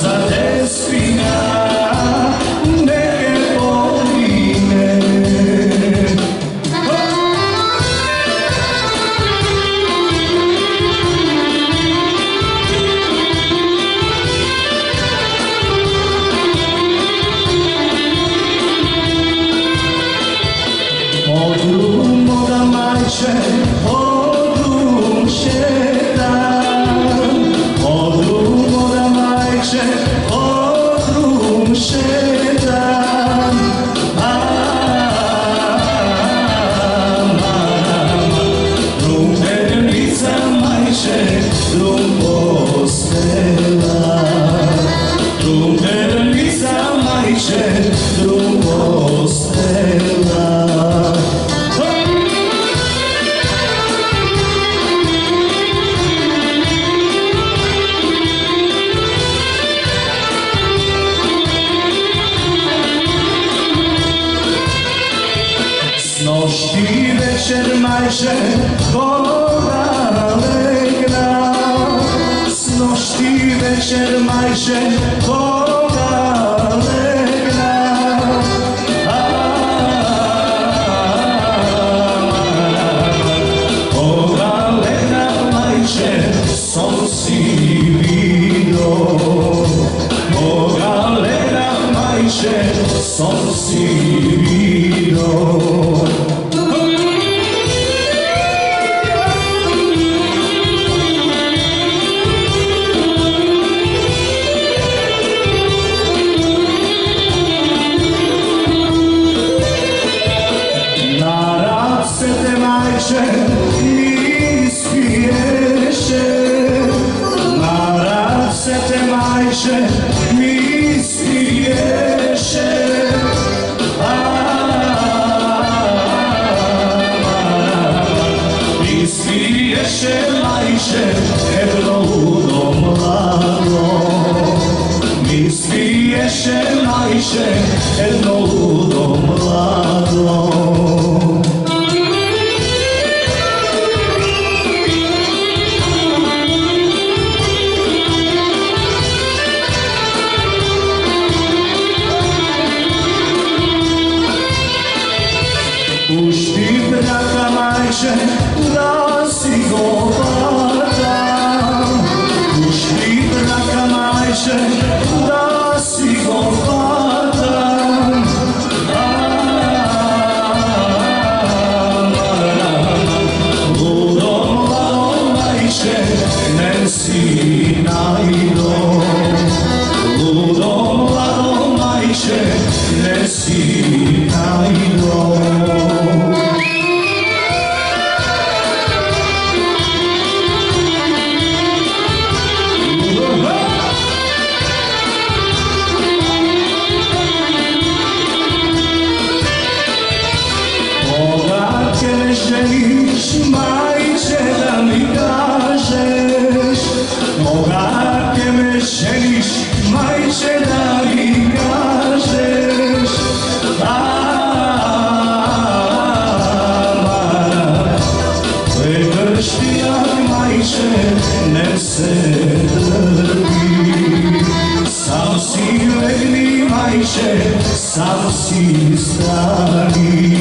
za te spina neke poline. Odrum moga majče, odrum šetam, odrum moga majče, odrum šetam. Drum perlica majče, drum postela, drum perlica majče, drum postela. Nošti večer majče koga legna, nošti večer majče koga legna. Koga legna majče, som si vidio, koga legna majče, som si vidio. Majče mi spiješe, na rad se te majče mi spiješe. Mi spiješe majče jedno ludo mlado, mi spiješe majče jedno ludo mlado. Pušti braka majče da si govata, pušti braka majče da si govata. Ludo mlado majče ne si najdo, ludo mlado majče ne si najdo. Želiš majče da mi kažeš, koga te me želiš majče da mi kažeš. Prekrštijak majče ne se drži, sam si legni majče, sam si stani.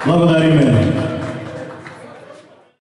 Благодарю.